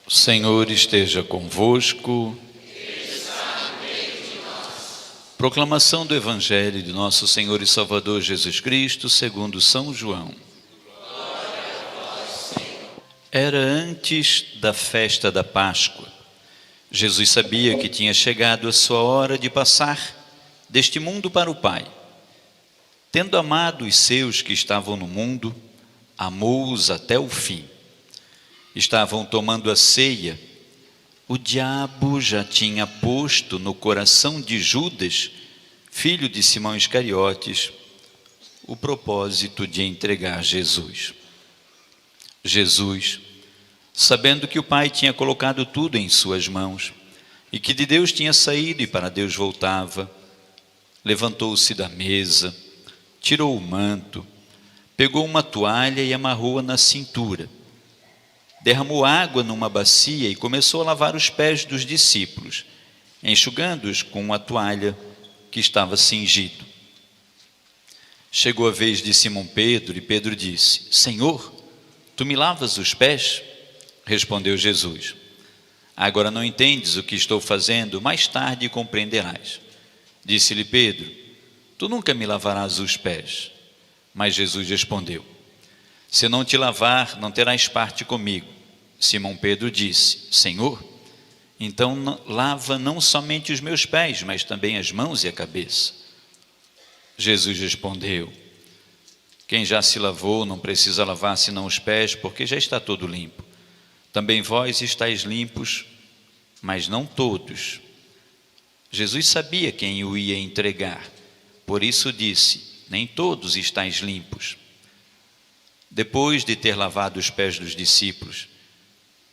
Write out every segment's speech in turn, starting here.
O Senhor esteja convosco. Proclamação do Evangelho de nosso Senhor e Salvador Jesus Cristo, segundo São João. Era antes da festa da Páscoa. Jesus sabia que tinha chegado a sua hora de passar deste mundo para o Pai. Tendo amado os seus que estavam no mundo, amou-os até o fim. Estavam tomando a ceia. O diabo já tinha posto no coração de Judas, filho de Simão Iscariotes, o propósito de entregar Jesus. Jesus, sabendo que o Pai tinha colocado tudo em suas mãos e que de Deus tinha saído e para Deus voltava, levantou-se da mesa, tirou o manto, pegou uma toalha e amarrou-a na cintura. Derramou água numa bacia e começou a lavar os pés dos discípulos, enxugando-os com a toalha que estava cingido. Chegou a vez de Simão Pedro e Pedro disse: Senhor, tu me lavas os pés? Respondeu Jesus: agora não entendes o que estou fazendo, mais tarde compreenderás. Disse-lhe Pedro: tu nunca me lavarás os pés. Mas Jesus respondeu: se não te lavar, não terás parte comigo. Simão Pedro disse: Senhor, então lava não somente os meus pés, mas também as mãos e a cabeça. Jesus respondeu: quem já se lavou não precisa lavar senão os pés, porque já está todo limpo. Também vós estáis limpos, mas não todos. Jesus sabia quem o ia entregar, por isso disse: nem todos estáis limpos. Depois de ter lavado os pés dos discípulos,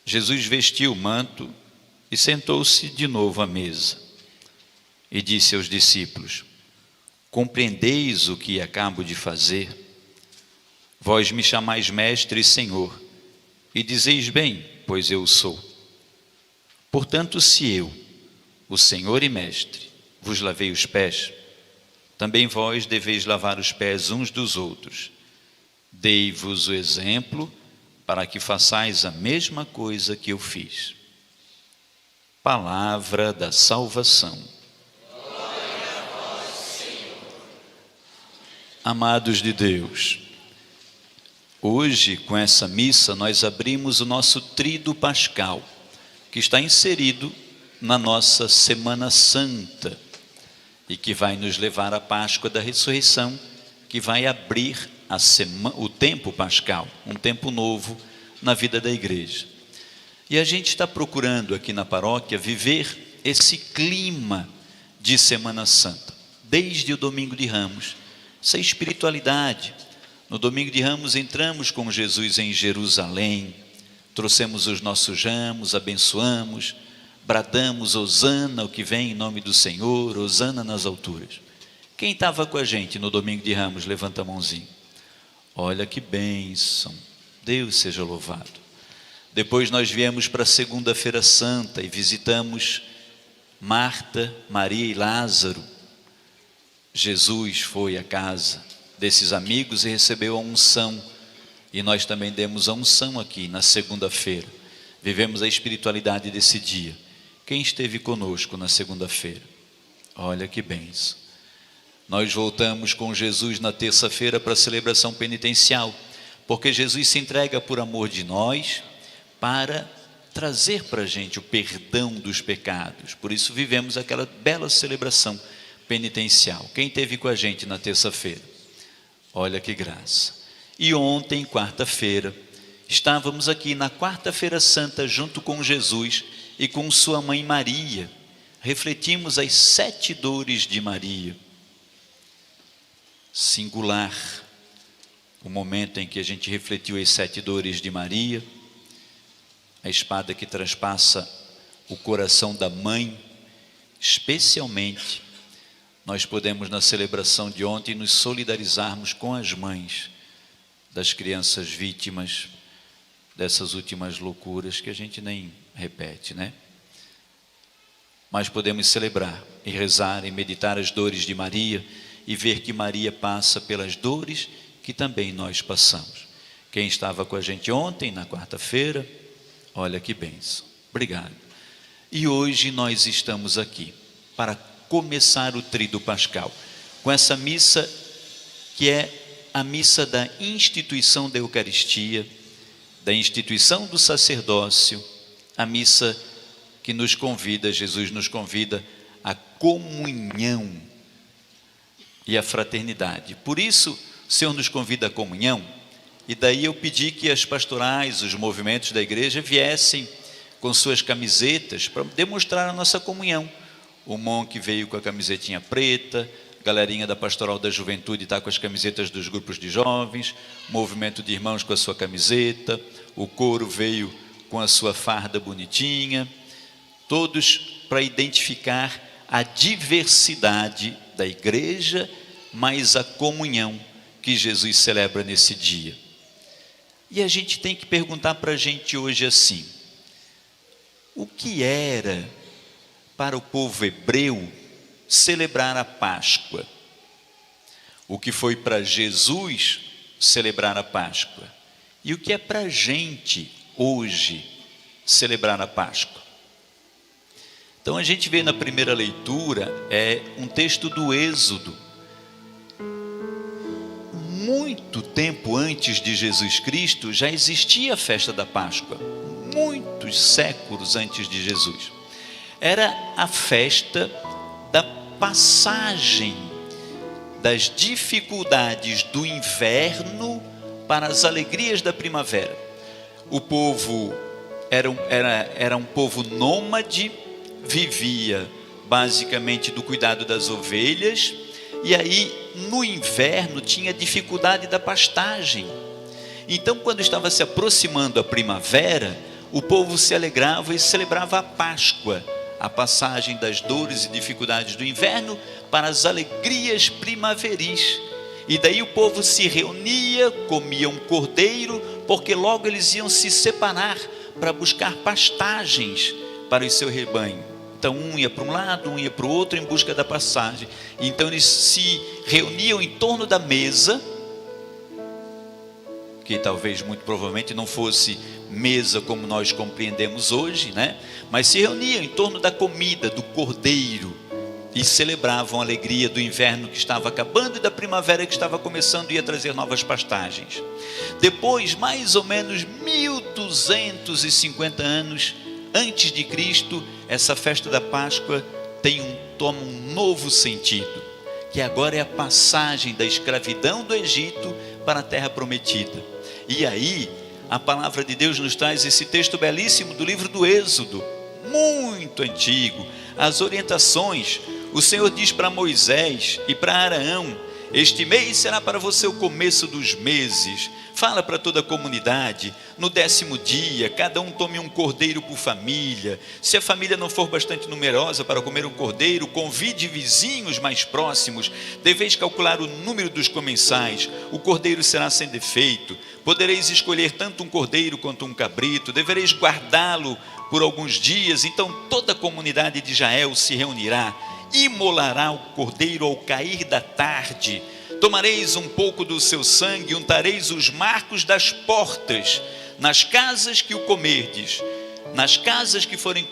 Jesus vestiu o manto e sentou-se de novo à mesa. E disse aos discípulos: compreendeis o que acabo de fazer? Vós me chamais mestre e Senhor, e dizeis bem, pois eu o sou. Portanto, se eu, o Senhor e mestre, vos lavei os pés, também vós deveis lavar os pés uns dos outros. Dei-vos o exemplo para que façais a mesma coisa que eu fiz. Palavra da salvação. Glória a vós, Senhor. Amados de Deus, hoje com essa missa nós abrimos o nosso tríduo pascal, que está inserido na nossa Semana Santa e que vai nos levar à Páscoa da Ressurreição, que vai abrir o tempo pascal, um tempo novo na vida da igreja. E a gente está procurando aqui na paróquia viver esse clima de Semana Santa, desde o Domingo de Ramos, essa espiritualidade. No Domingo de Ramos entramos com Jesus em Jerusalém, trouxemos os nossos ramos, abençoamos, bradamos Hosana, o que vem em nome do Senhor, Hosana nas alturas. Quem estava com a gente no Domingo de Ramos, levanta a mãozinha. Olha que bênção, Deus seja louvado. Depois nós viemos para a Segunda-feira Santa e visitamos Marta, Maria e Lázaro. Jesus foi à casa desses amigos e recebeu a unção, e nós também demos a unção aqui na segunda-feira. Vivemos a espiritualidade desse dia. Quem esteve conosco na segunda-feira? Olha que bênção. Nós voltamos com Jesus na terça-feira para a celebração penitencial, porque Jesus se entrega por amor de nós para trazer para a gente o perdão dos pecados. Por isso vivemos aquela bela celebração penitencial. Quem esteve com a gente na terça-feira? Olha que graça. E ontem, quarta-feira, estávamos aqui na quarta-feira santa junto com Jesus e com sua mãe Maria. Refletimos as 7 dores de Maria. Singular o momento em que a gente refletiu as 7 dores de Maria, a espada que transpassa o coração da mãe. Especialmente nós podemos na celebração de ontem nos solidarizarmos com as mães das crianças vítimas dessas últimas loucuras que a gente nem repete, né? Mas podemos celebrar e rezar e meditar as dores de Maria e ver que Maria passa pelas dores que também nós passamos. Quem estava com a gente ontem, na quarta-feira, Olha que bênção. Obrigado. E hoje nós estamos aqui para começar o Tríduo Pascal, com essa missa que é a missa da instituição da Eucaristia, da instituição do sacerdócio, a missa que nos convida, Jesus nos convida à comunhão e à fraternidade. Por isso, o Senhor nos convida à comunhão, e daí eu pedi que as pastorais, os movimentos da igreja viessem com suas camisetas para demonstrar a nossa comunhão. O Monk veio com a camisetinha preta, a galerinha da Pastoral da Juventude está com as camisetas dos grupos de jovens, o movimento de irmãos com a sua camiseta, o coro veio com a sua farda bonitinha, todos para identificar a diversidade da igreja, mas a comunhão que Jesus celebra nesse dia. E a gente tem que perguntar para a gente hoje assim: o que era para o povo hebreu celebrar a Páscoa? O que foi para Jesus celebrar a Páscoa? E o que é para a gente hoje celebrar a Páscoa? Então a gente vê na primeira leitura, um texto do Êxodo. Muito tempo antes de Jesus Cristo já existia a festa da Páscoa. Muitos séculos antes de Jesus. Era a festa da passagem das dificuldades do inverno para as alegrias da primavera. O povo era um povo nômade, vivia basicamente do cuidado das ovelhas, e aí no inverno tinha dificuldade da pastagem. Então, quando estava se aproximando a primavera, o povo se alegrava e celebrava a Páscoa, a passagem das dores e dificuldades do inverno para as alegrias primaveris. E daí o povo se reunia, comia um cordeiro, porque logo eles iam se separar para buscar pastagens para o seu rebanho. Então um ia para um lado, um ia para o outro em busca da passagem. Então eles se reuniam em torno da mesa, que talvez muito provavelmente não fosse mesa como nós compreendemos hoje, né? Mas se reuniam em torno da comida, do cordeiro, e celebravam a alegria do inverno que estava acabando e da primavera que estava começando e ia trazer novas pastagens. Depois, mais ou menos 1250 anos antes de Cristo, essa festa da Páscoa toma um novo sentido, que agora é a passagem da escravidão do Egito para a terra prometida. E aí a palavra de Deus nos traz esse texto belíssimo do livro do Êxodo, muito antigo, as orientações. O Senhor diz para Moisés e para Arão: este mês será para você o começo dos meses. Fala para toda a comunidade, no 10º dia, cada um tome um cordeiro por família. Se a família não for bastante numerosa para comer um cordeiro, convide vizinhos mais próximos. Deveis calcular o número dos comensais. O cordeiro será sem defeito. Podereis escolher tanto um cordeiro quanto um cabrito. Devereis guardá-lo por alguns dias. Então toda a comunidade de Israel se reunirá, imolará o cordeiro ao cair da tarde. Tomareis um pouco do seu sangue e untareis os marcos das portas, nas casas que o comerdes. Nas casas que forem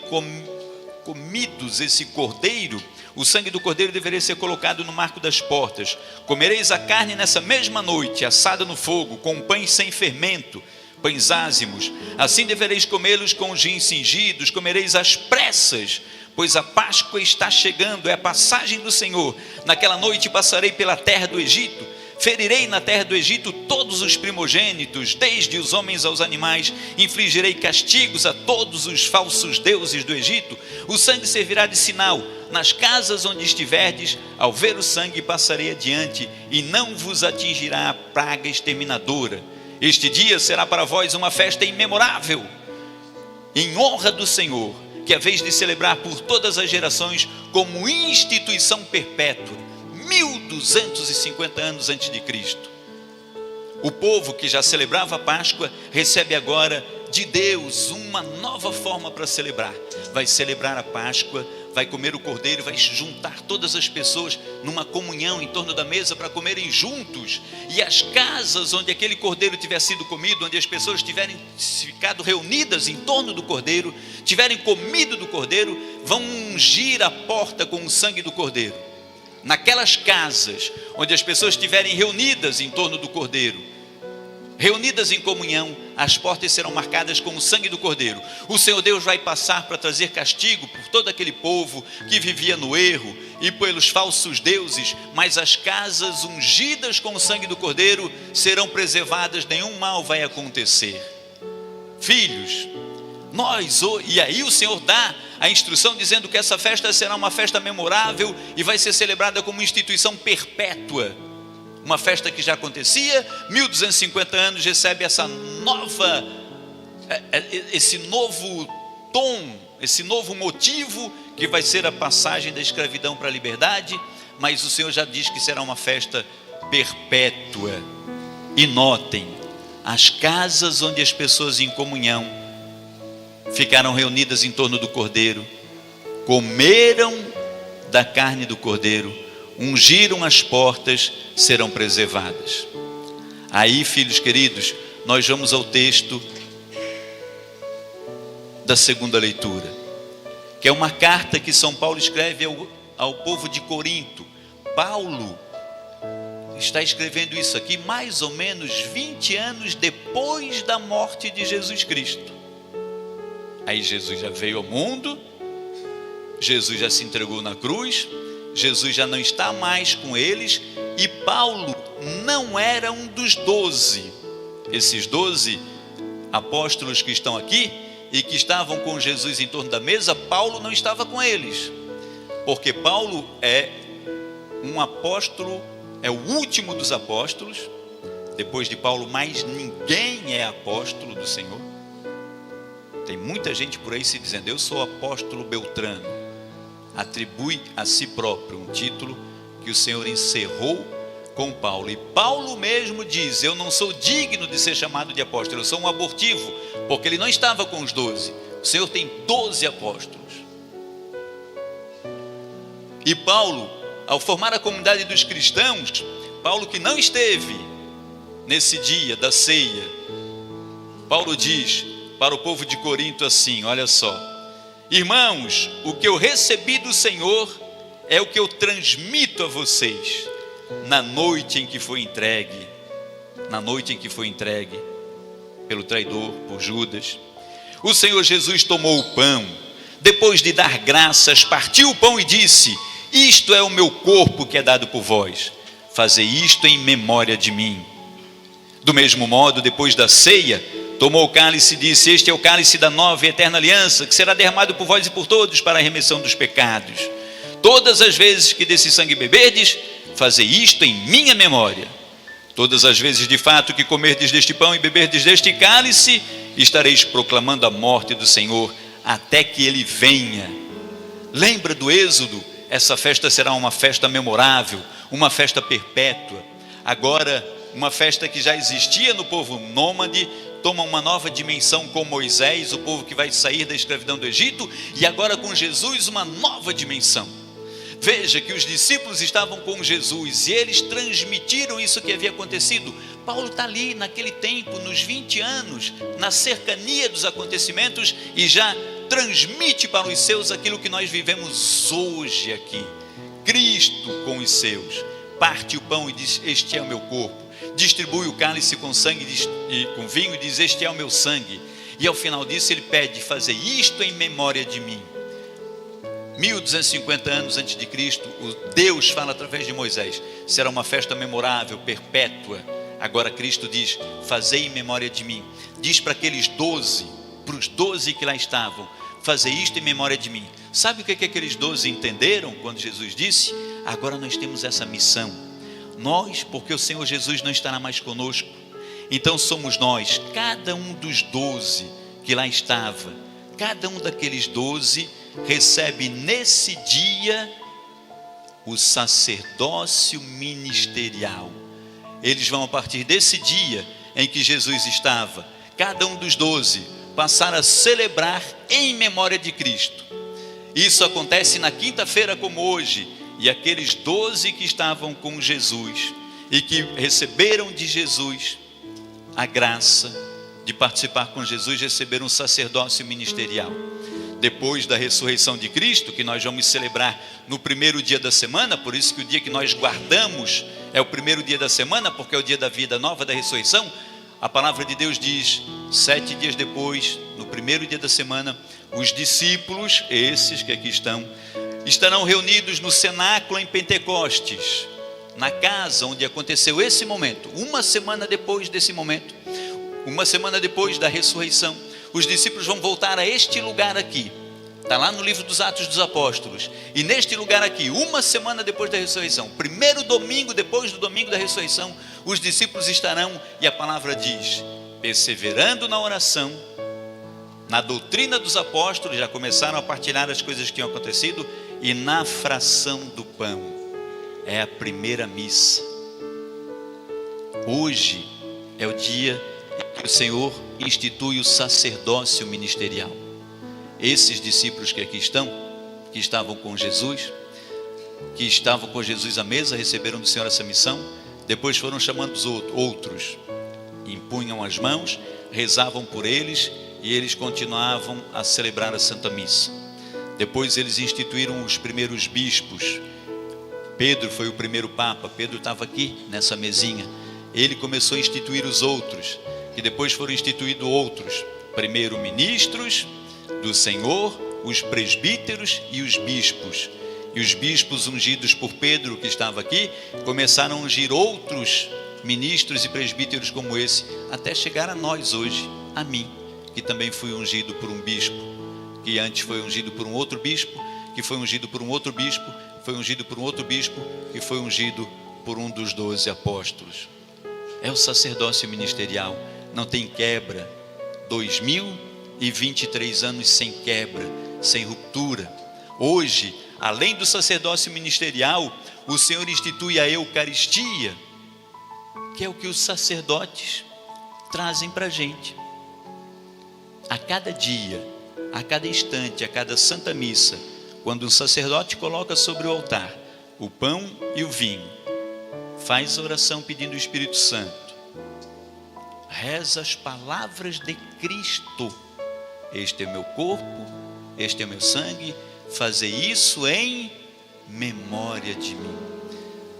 comidos esse cordeiro, o sangue do cordeiro deveria ser colocado no marco das portas. Comereis a carne nessa mesma noite, assada no fogo, com pães sem fermento, pães ázimos. Assim devereis comê-los com os rins cingidos. Comereis às pressas, pois a Páscoa está chegando, é a passagem do Senhor. Naquela noite passarei pela terra do Egito, ferirei na terra do Egito todos os primogênitos, desde os homens aos animais, infligirei castigos a todos os falsos deuses do Egito. O sangue servirá de sinal nas casas onde estiverdes. Ao ver o sangue passarei adiante, e não vos atingirá a praga exterminadora. Este dia será para vós uma festa imemorável, em honra do Senhor, que é vez de celebrar por todas as gerações como instituição perpétua. 1250 anos antes de Cristo. O povo que já celebrava a Páscoa recebe agora de Deus uma nova forma para celebrar. Vai celebrar a Páscoa vai comer o cordeiro, vai juntar todas as pessoas numa comunhão em torno da mesa para comerem juntos. E as casas onde aquele cordeiro tiver sido comido, onde as pessoas tiverem ficado reunidas em torno do cordeiro, tiverem comido do cordeiro, vão ungir a porta com o sangue do cordeiro. Naquelas casas onde as pessoas estiverem reunidas em torno do cordeiro, reunidas em comunhão, as portas serão marcadas com o sangue do cordeiro. O Senhor Deus vai passar para trazer castigo por todo aquele povo que vivia no erro e pelos falsos deuses, mas as casas ungidas com o sangue do cordeiro serão preservadas, nenhum mal vai acontecer. Filhos, e aí o Senhor dá a instrução dizendo que essa festa será uma festa memorável e vai ser celebrada como instituição perpétua. Uma festa que já acontecia, 1250 anos recebe esse novo tom, esse novo motivo, que vai ser a passagem da escravidão para a liberdade, mas o Senhor já diz que será uma festa perpétua. E notem, as casas onde as pessoas em comunhão ficaram reunidas em torno do cordeiro, comeram da carne do cordeiro, ungiram as portas, serão preservadas. Aí, filhos queridos, nós vamos ao texto da segunda leitura, que é uma carta que São Paulo escreve ao povo de Corinto. Paulo está escrevendo isso aqui mais ou menos 20 anos depois da morte de Jesus Cristo. Aí Jesus já veio ao mundo, Jesus já se entregou na cruz, Jesus já não está mais com eles, e Paulo não era um dos 12. Esses 12 apóstolos que estão aqui e que estavam com Jesus em torno da mesa, Paulo não estava com eles, porque Paulo é um apóstolo, é o último dos apóstolos. Depois de Paulo, mais ninguém é apóstolo do Senhor. Tem muita gente por aí se dizendo: eu sou apóstolo Beltrano. Atribui a si próprio um título que o Senhor encerrou com Paulo. E Paulo mesmo diz: eu não sou digno de ser chamado de apóstolo, eu sou um abortivo, porque ele não estava com os 12. O Senhor tem 12 apóstolos. E Paulo, ao formar a comunidade dos cristãos, Paulo, que não esteve nesse dia da ceia, Paulo diz para o povo de Corinto assim: olha só, irmãos, o que eu recebi do Senhor é o que eu transmito a vocês. Na noite em que foi entregue pelo traidor, por Judas, o Senhor Jesus tomou o pão, depois de dar graças, partiu o pão e disse: isto é o meu corpo que é dado por vós, fazei isto em memória de mim. Do mesmo modo, depois da ceia, tomou o cálice e disse: este é o cálice da nova e eterna aliança, que será derramado por vós e por todos para a remissão dos pecados. Todas as vezes que desse sangue beberdes, fazei isto em minha memória. Todas as vezes de fato que comerdes deste pão e beberdes deste cálice, estareis proclamando a morte do Senhor até que Ele venha. Lembra do Êxodo? Essa festa será uma festa memorável, uma festa perpétua. Agora, uma festa que já existia no povo nômade, toma uma nova dimensão com Moisés, o povo que vai sair da escravidão do Egito, e agora com Jesus uma nova dimensão. Veja que os discípulos estavam com Jesus e eles transmitiram isso que havia acontecido. Paulo está ali naquele tempo, nos 20 anos, na cercania dos acontecimentos, e já transmite para os seus aquilo que nós vivemos hoje aqui. Cristo com os seus parte o pão e diz: este é o meu corpo. Distribui o cálice com sangue e com vinho e diz: este é o meu sangue. E ao final disso ele pede: fazer isto em memória de mim. 1250 anos antes de Cristo, o Deus fala através de Moisés: será uma festa memorável, perpétua. Agora Cristo diz: fazei em memória de mim. Diz para aqueles 12, para os 12 que lá estavam: fazer isto em memória de mim. Sabe o que aqueles 12 entenderam quando Jesus disse? Agora nós temos essa missão. Nós, porque o Senhor Jesus não estará mais conosco, então somos nós, cada um dos 12 que lá estava, cada um daqueles 12 recebe nesse dia o sacerdócio ministerial. Eles vão, a partir desse dia em que Jesus estava, cada um dos 12 passar a celebrar em memória de Cristo. Isso acontece na quinta-feira como hoje. E aqueles 12 que estavam com Jesus e que receberam de Jesus a graça de participar com Jesus, receberam um sacerdócio ministerial. Depois da ressurreição de Cristo, que nós vamos celebrar no primeiro dia da semana, por isso que o dia que nós guardamos é o primeiro dia da semana, porque é o dia da vida nova, da ressurreição. A palavra de Deus diz, 7 dias depois, no primeiro dia da semana, os discípulos, esses que aqui estão, estarão reunidos no cenáculo em Pentecostes, na casa onde aconteceu esse momento. Uma semana depois desse momento, uma semana depois da ressurreição, os discípulos vão voltar a este lugar aqui. Está lá no livro dos Atos dos Apóstolos. E neste lugar aqui, uma semana depois da ressurreição, primeiro domingo depois do domingo da ressurreição, os discípulos estarão, e a palavra diz, perseverando na oração, na doutrina dos apóstolos, já começaram a partilhar as coisas que tinham acontecido, e na fração do pão. É a primeira missa. Hoje é o dia em que o Senhor institui o sacerdócio ministerial. Esses discípulos que aqui estão, que estavam com Jesus à mesa, receberam do Senhor essa missão, depois foram chamando os outros, impunham as mãos, rezavam por eles, e eles continuavam a celebrar a Santa Missa. Depois eles instituíram os primeiros bispos. Pedro foi o primeiro Papa, Pedro estava aqui nessa mesinha. Ele começou a instituir os outros, que depois foram instituídos outros, primeiro ministros do Senhor, os presbíteros e os bispos. E os bispos ungidos por Pedro, que estava aqui, começaram a ungir outros ministros e presbíteros como esse, até chegar a nós hoje, a mim, que também fui ungido por um bispo, que antes foi ungido por um outro bispo, que foi ungido por um outro bispo, foi ungido por um outro bispo, que foi ungido por um dos 12 apóstolos. É o sacerdócio ministerial, não tem quebra. 2023 anos sem quebra, sem ruptura. Hoje, além do sacerdócio ministerial, o Senhor institui a Eucaristia, que é o que os sacerdotes trazem para a gente. A cada dia, a cada instante, a cada Santa Missa, quando um sacerdote coloca sobre o altar o pão e o vinho, faz a oração pedindo o Espírito Santo, reza as palavras de Cristo: este é meu corpo, este é meu sangue, fazer isso em memória de mim.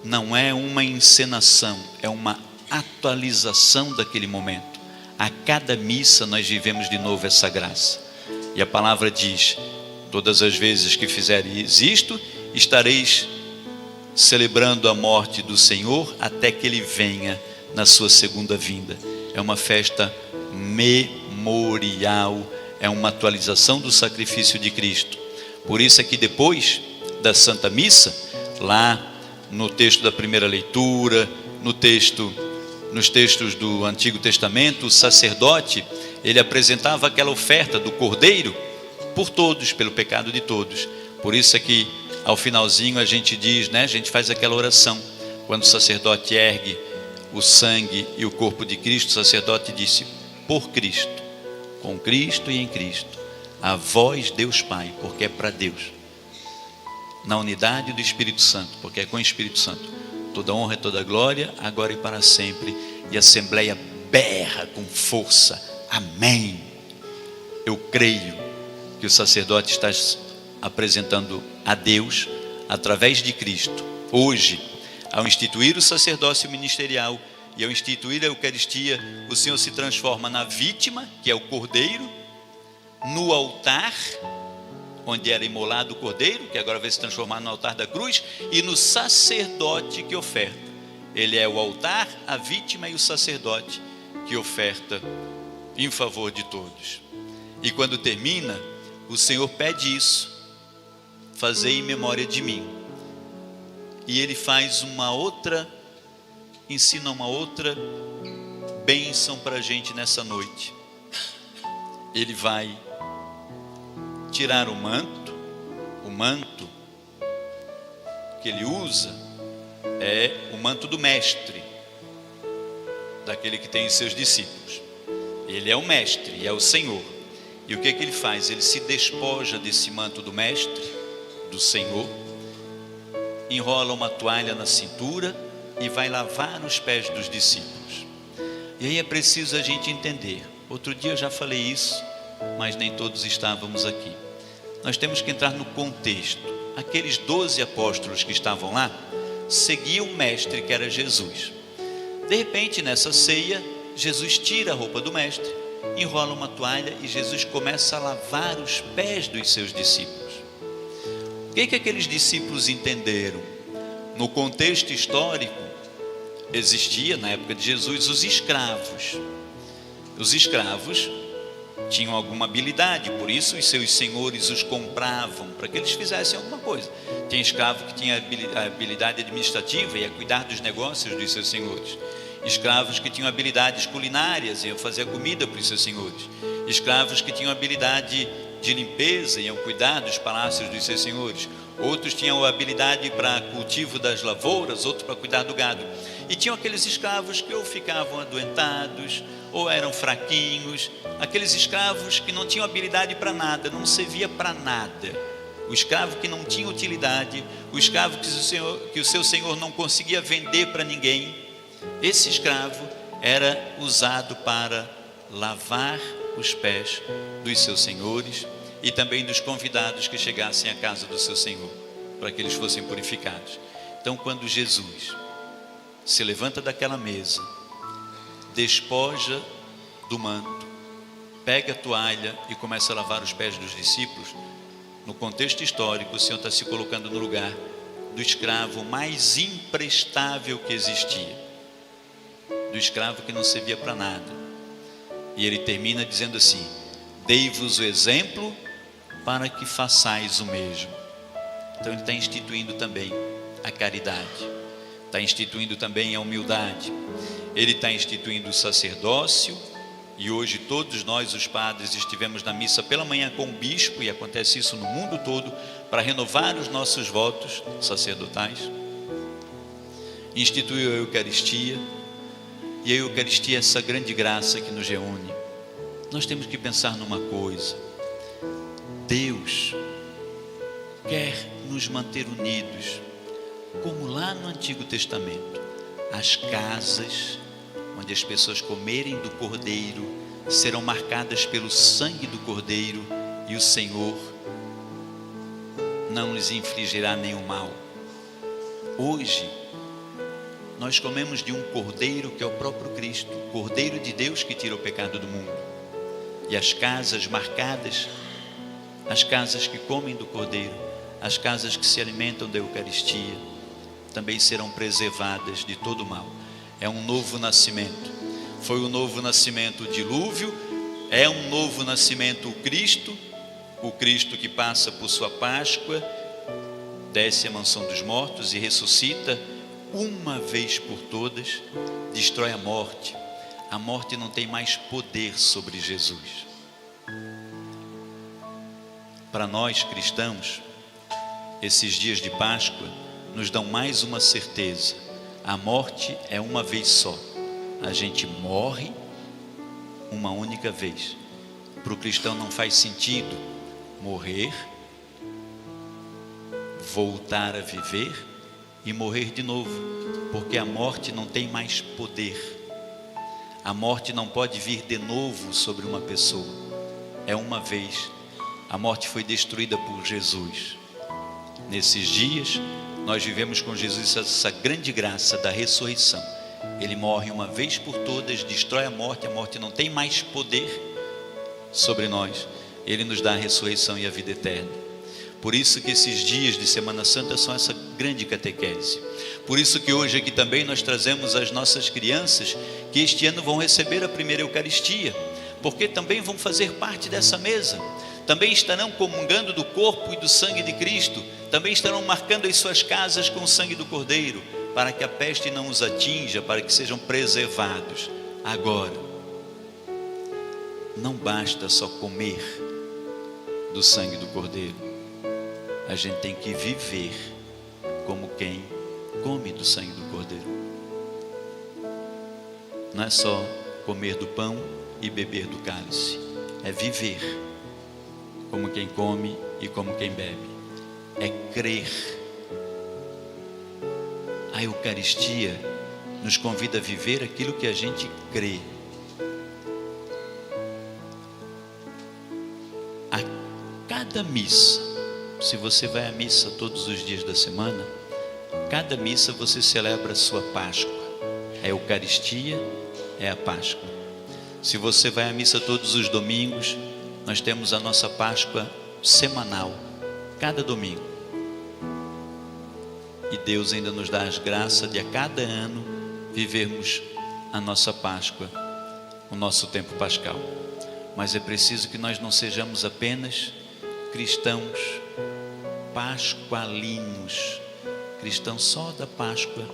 Não é uma encenação, é uma atualização daquele momento. A cada missa nós vivemos de novo essa graça. E a palavra diz: todas as vezes que fizeres isto, estareis celebrando a morte do Senhor até que Ele venha na sua segunda vinda. É uma festa memorial, é uma atualização do sacrifício de Cristo. Por isso é que depois da Santa Missa, lá no texto da primeira leitura, nos textos do Antigo Testamento, o sacerdote, ele apresentava aquela oferta do cordeiro por todos, pelo pecado de todos. Por isso é que ao finalzinho a gente diz, né, a gente faz aquela oração, quando o sacerdote ergue o sangue e o corpo de Cristo, o sacerdote disse: por Cristo, com Cristo e em Cristo, a vós Deus Pai, porque é para Deus, na unidade do Espírito Santo, porque é com o Espírito Santo, toda honra e toda glória, agora e para sempre. E a Assembleia berra com força: amém. Eu creio que o sacerdote está apresentando a Deus através de Cristo. Hoje, ao instituir o sacerdócio ministerial e ao instituir a Eucaristia, o Senhor se transforma na vítima, que é o cordeiro, no altar, onde era imolado o cordeiro, que agora vai se transformar no altar da cruz, e no sacerdote que oferta. Ele é o altar, a vítima e o sacerdote que oferta em favor de todos. E quando termina, o Senhor pede isso: fazei em memória de mim. E Ele faz ensina uma outra bênção para a gente nessa noite. Ele vai tirar o manto que Ele usa é o manto do mestre, daquele que tem os seus discípulos. Ele é o mestre, é o Senhor. E o que ele faz? Ele se despoja desse manto do mestre, do Senhor, enrola uma toalha na cintura e vai lavar os pés dos discípulos. E aí é preciso a gente entender. Outro dia eu já falei isso, mas nem todos estávamos aqui. Nós temos que entrar no contexto. Aqueles 12 apóstolos que estavam lá seguiam o mestre, que era Jesus. De repente, nessa ceia, Jesus tira a roupa do mestre, enrola uma toalha e Jesus começa a lavar os pés dos seus discípulos. O que aqueles discípulos entenderam? No contexto histórico, existia na época de Jesus os escravos. Os escravos tinham alguma habilidade, por isso os seus senhores os compravam para que eles fizessem alguma coisa. Tinha escravo que tinha habilidade administrativa e ia cuidar dos negócios dos seus senhores. Escravos que tinham habilidades culinárias, iam fazer comida para os seus senhores. Escravos que tinham habilidade de limpeza, iam cuidar dos palácios dos seus senhores. Outros tinham habilidade para cultivo das lavouras, outros para cuidar do gado. E tinham aqueles escravos que ou ficavam adoentados, ou eram fraquinhos. Aqueles escravos que não tinham habilidade para nada, não servia para nada. O escravo que não tinha utilidade, o escravo que o seu senhor não conseguia vender para ninguém. Esse escravo era usado para lavar os pés dos seus senhores e também dos convidados que chegassem à casa do seu senhor, para que eles fossem purificados. Então, quando Jesus se levanta daquela mesa, despoja do manto, pega a toalha e começa a lavar os pés dos discípulos, no contexto histórico, o Senhor está se colocando no lugar do escravo mais imprestável que existia, do escravo que não servia para nada. E ele termina dizendo assim: dei-vos o exemplo para que façais o mesmo. Então ele está instituindo também a caridade, está instituindo também a humildade, ele está instituindo o sacerdócio. E hoje todos nós, os padres, estivemos na missa pela manhã com o bispo, e acontece isso no mundo todo, para renovar os nossos votos sacerdotais. Instituiu a Eucaristia, e a Eucaristia é essa grande graça que nos reúne. Nós temos que pensar numa coisa: Deus quer nos manter unidos, como lá no Antigo Testamento, as casas onde as pessoas comerem do Cordeiro serão marcadas pelo sangue do Cordeiro, e o Senhor não lhes infligirá nenhum mal. Hoje nós comemos de um Cordeiro que é o próprio Cristo, Cordeiro de Deus que tira o pecado do mundo. E as casas marcadas, as casas que comem do Cordeiro, as casas que se alimentam da Eucaristia, também serão preservadas de todo mal. É um novo nascimento. Foi um novo nascimento o dilúvio, é um novo nascimento o Cristo que passa por sua Páscoa, desce à mansão dos mortos e ressuscita uma vez por todas, destrói a morte. A morte não tem mais poder sobre Jesus. Para nós cristãos, esses dias de Páscoa nos dão mais uma certeza: a morte é uma vez só. A gente morre uma única vez. Para o cristão não faz sentido morrer, voltar a viver e morrer de novo, porque a morte não tem mais poder. A morte não pode vir de novo sobre uma pessoa. É uma vez. A morte foi destruída por Jesus. Nesses dias nós vivemos com Jesus essa grande graça da ressurreição. Ele morre uma vez por todas, destrói a morte não tem mais poder sobre nós. Ele nos dá a ressurreição e a vida eterna. Por isso que esses dias de Semana Santa são essa grande catequese. Por isso que hoje aqui também nós trazemos as nossas crianças, que este ano vão receber a primeira Eucaristia, porque também vão fazer parte dessa mesa. Também estarão comungando do corpo e do sangue de Cristo, também estarão marcando as suas casas com o sangue do Cordeiro, para que a peste não os atinja, para que sejam preservados. Agora, não basta só comer do sangue do Cordeiro, a gente tem que viver como quem come do sangue do Cordeiro. Não é só comer do pão e beber do cálice, é viver como quem come e como quem bebe. É crer. A Eucaristia nos convida a viver aquilo que a gente crê. A cada missa, se você vai à missa todos os dias da semana, cada missa você celebra a sua Páscoa. A Eucaristia é a Páscoa. Se você vai à missa todos os domingos, nós temos a nossa Páscoa semanal, cada domingo. E Deus ainda nos dá as graças de a cada ano vivermos a nossa Páscoa, o nosso tempo pascal. Mas é preciso que nós não sejamos apenas cristãos pascualinos, cristãos só da Páscoa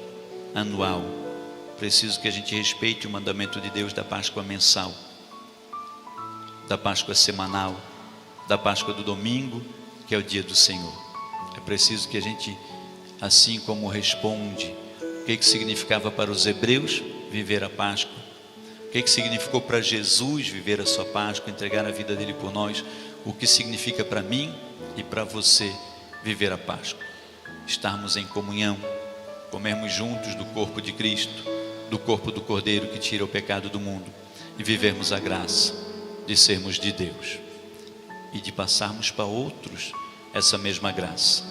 anual. Preciso que a gente respeite o mandamento de Deus da Páscoa mensal, da Páscoa semanal, da Páscoa do domingo, que é o dia do Senhor. É preciso que a gente, assim como responde o que significava para os hebreus viver a Páscoa, o que significou para Jesus viver a sua Páscoa, entregar a vida dele por nós, o que significa para mim e para você viver a Páscoa. Estarmos em comunhão, comermos juntos do corpo de Cristo, do corpo do Cordeiro que tira o pecado do mundo, e vivermos a graça de sermos de Deus e de passarmos para outros essa mesma graça.